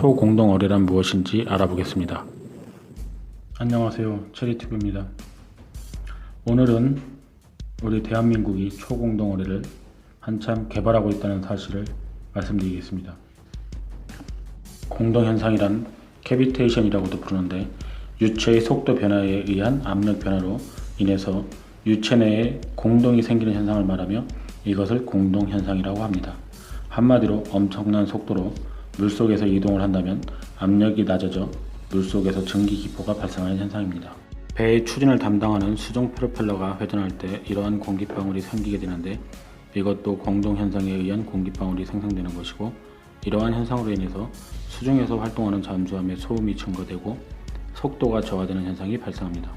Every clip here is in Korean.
초공동 어뢰란 무엇인지 알아보겠습니다. 안녕하세요, 체리튜브입니다. 오늘은 우리 대한민국이 초공동 어뢰를 한참 개발하고 있다는 사실을 말씀드리겠습니다. 공동현상이란 캐비테이션이라고도 부르는데, 유체의 속도 변화에 의한 압력 변화로 인해서 유체 내에 공동이 생기는 현상을 말하며 이것을 공동현상이라고 합니다. 한마디로 엄청난 속도로 물속에서 이동을 한다면 압력이 낮아져 물속에서 증기 기포가 발생하는 현상입니다. 배의 추진을 담당하는 수중 프로펠러가 회전할 때 이러한 공기방울이 생기게 되는데, 이것도 공동현상에 의한 공기방울이 생성되는 것이고, 이러한 현상으로 인해서 수중에서 활동하는 잠수함의 소음이 증가되고 속도가 저하되는 현상이 발생합니다.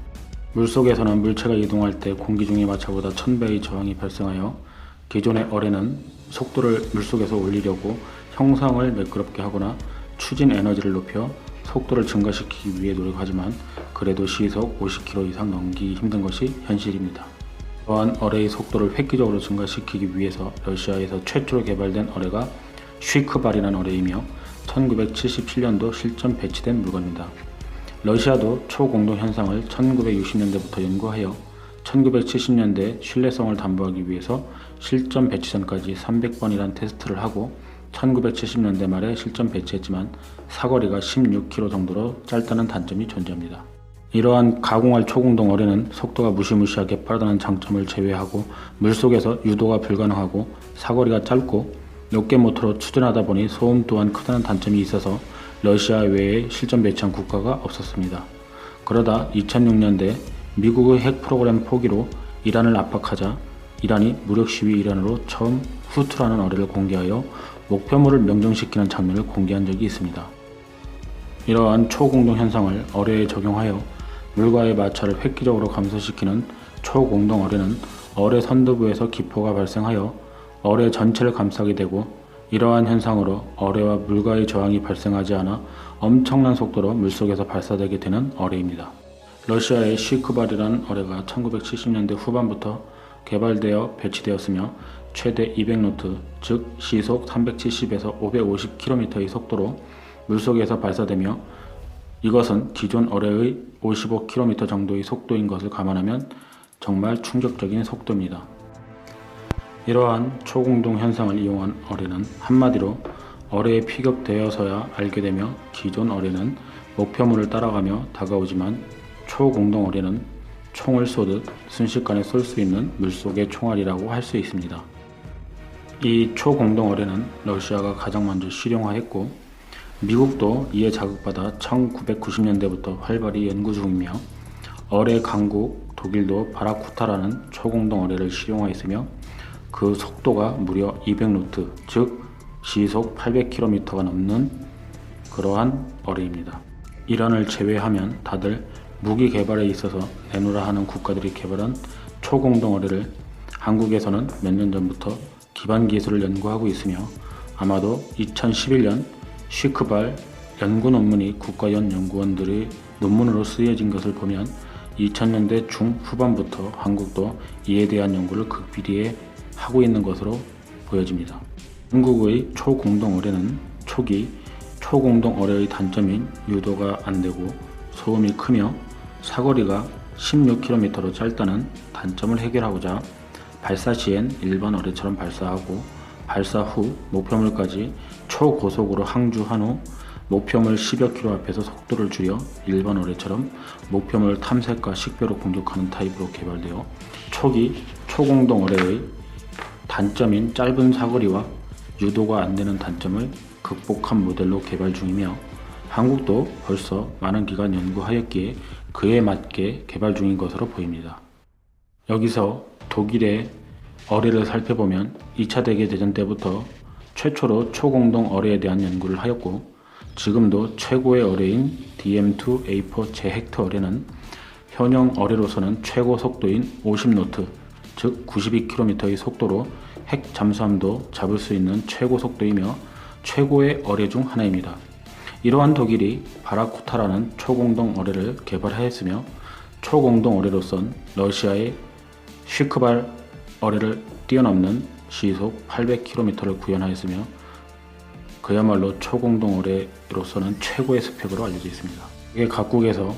물속에서는 물체가 이동할 때 공기 중의 마찰보다 1000배의 저항이 발생하여 기존의 어뢰는 속도를 물속에서 올리려고 형상을 매끄럽게 하거나 추진 에너지를 높여 속도를 증가시키기 위해 노력하지만 그래도 시속 50km 이상 넘기기 힘든 것이 현실입니다. 또한 어뢰의 속도를 획기적으로 증가시키기 위해서 러시아에서 최초로 개발된 어뢰가 쉬크발이라는 어뢰이며 1977년도 실전 배치된 물건입니다. 러시아도 초공동 현상을 1960년대부터 연구하여 1970년대 신뢰성을 담보하기 위해서 실전 배치 전까지 300번이란 테스트를 하고 1970년대 말에 실전 배치했지만 사거리가 16km 정도로 짧다는 단점이 존재합니다. 이러한 가공할 초공동 어뢰는 속도가 무시무시하게 빠르다는 장점을 제외하고 물속에서 유도가 불가능하고 사거리가 짧고 높게 모터로 추진하다 보니 소음 또한 크다는 단점이 있어서 러시아 외에 실전 배치한 국가가 없었습니다. 그러다 2006년대 미국의 핵 프로그램 포기로 이란을 압박하자 이란이 무력 시위 일환으로 처음 후투라는 어뢰를 공개하여 목표물을 명정시키는 장면을 공개한 적이 있습니다. 이러한 초공동 현상을 어뢰에 적용하여 물과의 마찰을 획기적으로 감소시키는 초공동 어뢰는 어뢰 선두부에서 기포가 발생하여 어뢰 전체를 감싸게 되고, 이러한 현상으로 어뢰와 물과의 저항이 발생하지 않아 엄청난 속도로 물속에서 발사되게 되는 어뢰입니다. 러시아의 쉬크발이라는 어뢰가 1970년대 후반부터 개발되어 배치되었으며 최대 200노트, 즉 시속 370에서 550km의 속도로 물속에서 발사되며, 이것은 기존 어뢰의 55km 정도의 속도인 것을 감안하면 정말 충격적인 속도입니다. 이러한 초공동 현상을 이용한 어뢰는 한마디로 어뢰에 피격되어서야 알게 되며, 기존 어뢰는 목표물을 따라가며 다가오지만 초공동 어뢰는 총을 쏘듯 순식간에 쏠 수 있는 물속의 총알이라고 할 수 있습니다. 이 초공동 어뢰는 러시아가 가장 먼저 실용화했고, 미국도 이에 자극받아 1990년대부터 활발히 연구 중이며, 어뢰 강국 독일도 바라쿠타라는 초공동 어뢰를 실용화했으며 그 속도가 무려 200노트, 즉 시속 800km가 넘는 그러한 어뢰입니다. 이란을 제외하면 다들 무기 개발에 있어서 내놓으라 하는 국가들이 개발한 초공동 어뢰를 한국에서는 몇 년 전부터 기반 기술을 연구하고 있으며, 아마도 2011년 쉬크발 연구 논문이 국가연 연구원들의 논문으로 쓰여진 것을 보면 2000년대 중후반부터 한국도 이에 대한 연구를 극비리에 하고 있는 것으로 보여집니다. 한국의 초공동 어뢰는 초기 초공동 어뢰의 단점인 유도가 안되고 소음이 크며 사거리가 16km로 짧다는 단점을 해결하고자 발사 시엔 일반 어뢰처럼 발사하고 발사 후 목표물까지 초고속으로 항주한 후 목표물 10여 km 앞에서 속도를 줄여 일반 어뢰처럼 목표물 탐색과 식별로 공격하는 타입으로 개발되어 초기 초공동 어뢰의 단점인 짧은 사거리와 유도가 안되는 단점을 극복한 모델로 개발 중이며, 한국도 벌써 많은 기간 연구하였기에 그에 맞게 개발 중인 것으로 보입니다. 여기서 독일의 어뢰를 살펴보면 2차 대제대전 때부터 최초로 초공동 어뢰에 대한 연구를 하였고, 지금도 최고의 어뢰인 DM2A4 제헥터 어뢰는 현형 어뢰로서는 최고 속도인 50노트, 즉 92km의 속도로 핵 잠수함도 잡을 수 있는 최고 속도이며 최고의 어뢰 중 하나입니다. 이러한 독일이 바라쿠타라는 초공동 어뢰를 개발하였으며, 초공동 어뢰로선 러시아의 쉬크발 어뢰를 뛰어넘는 시속 800km를 구현하였으며, 그야말로 초공동 어뢰로서는 최고의 스펙으로 알려져 있습니다. 이게 각국에서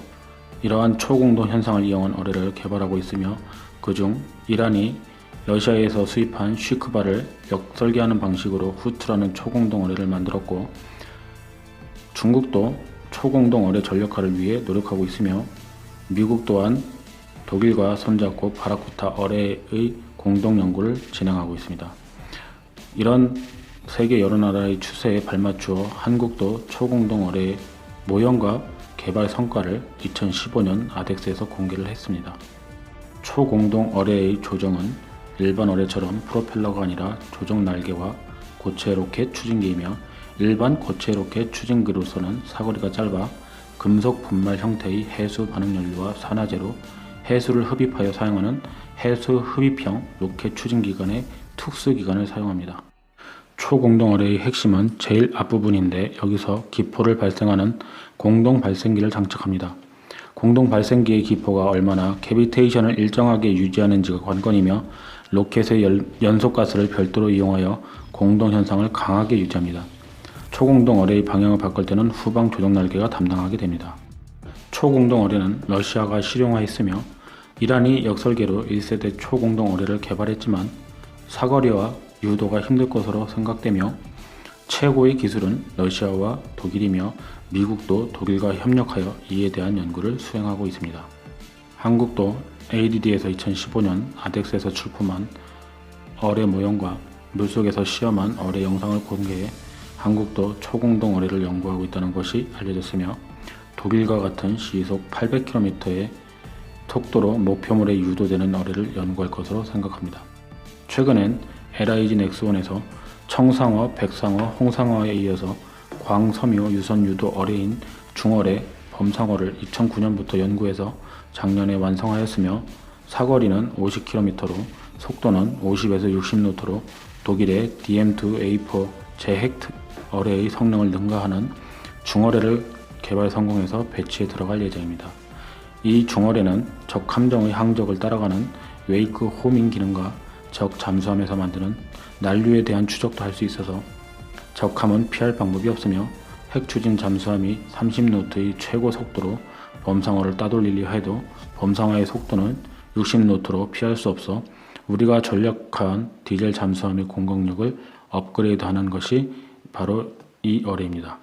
이러한 초공동 현상을 이용한 어뢰를 개발하고 있으며 그중 이란이 러시아에서 수입한 쉬크바를 역설계하는 방식으로 후트라는 초공동 어뢰를 만들었고, 중국도 초공동 어뢰 전력화를 위해 노력하고 있으며, 미국 또한 독일과 손잡고 바라쿠타 어뢰의 공동 연구를 진행하고 있습니다. 이런 세계 여러 나라의 추세에 발맞추어 한국도 초공동 어뢰의 모형과 개발 성과를 2015년 아덱스에서 공개를 했습니다. 초공동 어뢰의 조정은 일반 어뢰처럼 프로펠러가 아니라 조정 날개와 고체 로켓 추진기이며, 일반 고체 로켓 추진기로서는 사거리가 짧아 금속 분말 형태의 해수 반응 연료와 산화제로 해수를 흡입하여 사용하는 해수 흡입형 로켓 추진기관의 특수기관을 사용합니다. 초공동 어뢰의 핵심은 제일 앞부분인데, 여기서 기포를 발생하는 공동 발생기를 장착합니다. 공동 발생기의 기포가 얼마나 캐비테이션을 일정하게 유지하는지가 관건이며, 로켓의 연소가스를 별도로 이용하여 공동 현상을 강하게 유지합니다. 초공동 어뢰의 방향을 바꿀 때는 후방 조정 날개가 담당하게 됩니다. 초공동 어뢰는 러시아가 실용화했으며, 이란이 역설계로 1세대 초공동 어뢰를 개발했지만 사거리와 유도가 힘들 것으로 생각되며, 최고의 기술은 러시아와 독일이며 미국도 독일과 협력하여 이에 대한 연구를 수행하고 있습니다. 한국도 ADD에서 2015년 아덱스에서 출품한 어뢰 모형과 물속에서 시험한 어뢰 영상을 공개해 한국도 초공동 어뢰를 연구하고 있다는 것이 알려졌으며, 독일과 같은 시속 800km의 속도로 목표물에 유도되는 어뢰를 연구할 것으로 생각합니다. 최근엔 LIG 넥스원에서 청상어, 백상어, 홍상어에 이어서 광섬유 유선 유도 어뢰인 중어뢰, 범상어를 2009년부터 연구해서 작년에 완성하였으며, 사거리는 50km로 속도는 50에서 60노트로 독일의 DM2A4 제핵 어뢰의 성능을 능가하는 중어뢰를 개발 성공해서 배치에 들어갈 예정입니다. 이 중어뢰는 적 함정의 항적을 따라가는 웨이크 호밍 기능과 적 잠수함에서 만드는 난류에 대한 추적도 할 수 있어서 적함은 피할 방법이 없으며, 핵추진 잠수함이 30노트의 최고 속도로 범상어를 따돌리려 해도 범상어의 속도는 60노트로 피할 수 없어 우리가 전력한 디젤 잠수함의 공격력을 업그레이드하는 것이 바로 이 어뢰입니다.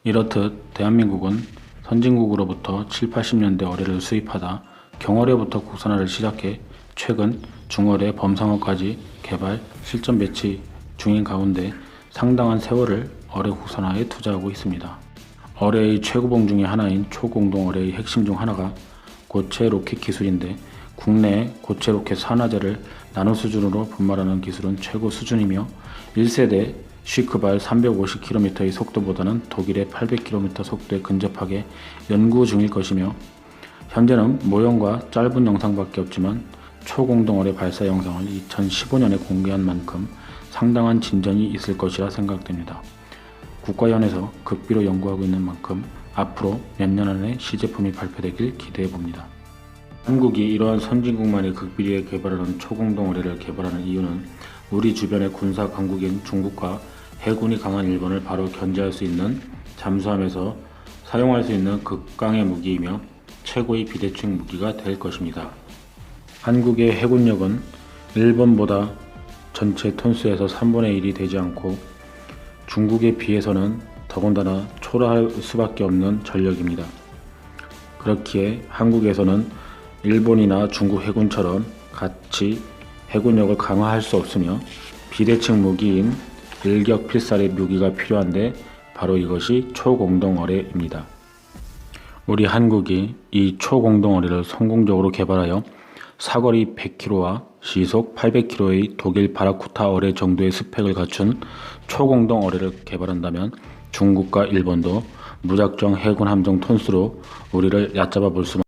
이렇듯 대한민국은 선진국으로부터 7, 80년대 어뢰를 수입하다 경어뢰부터 국산화를 시작해 최근 중어뢰, 범상어까지 개발, 실전 배치 중인 가운데 상당한 세월을 어뢰 국산화에 투자하고 있습니다. 어뢰의 최고봉 중의 하나인 초공동 어뢰의 핵심 중 하나가 고체 로켓 기술인데, 국내 고체 로켓 산화제를 나노 수준으로 분말하는 기술은 최고 수준이며, 1세대 쉬크발 350km의 속도보다는 독일의 800km 속도에 근접하게 연구 중일 것이며, 현재는 모형과 짧은 영상밖에 없지만 초공동 어뢰 발사 영상을 2015년에 공개한 만큼 상당한 진전이 있을 것이라 생각됩니다. 국가연에서 극비로 연구하고 있는 만큼 앞으로 몇 년 안에 시제품이 발표되길 기대해 봅니다. 한국이 이러한 선진국만이 극비리에 개발하는 초공동 어뢰를 개발하는 이유는 우리 주변의 군사 강국인 중국과 해군이 강한 일본을 바로 견제할 수 있는 잠수함에서 사용할 수 있는 극강의 무기이며 최고의 비대칭 무기가 될 것입니다. 한국의 해군력은 일본보다 전체 톤수에서 3분의 1이 되지 않고 중국에 비해서는 더군다나 초라할 수밖에 없는 전력입니다. 그렇기에 한국에서는 일본이나 중국 해군처럼 같이 해군력을 강화할 수 없으며 비대칭 무기인 일격 필살의 무기가 필요한데 바로 이것이 초공동 어뢰입니다. 우리 한국이 이 초공동 어뢰를 성공적으로 개발하여 사거리 100km와 시속 800km의 독일 바라쿠타 어뢰 정도의 스펙을 갖춘 초공동 어뢰를 개발한다면 중국과 일본도 무작정 해군 함정 톤수로 우리를 얕잡아 볼 수만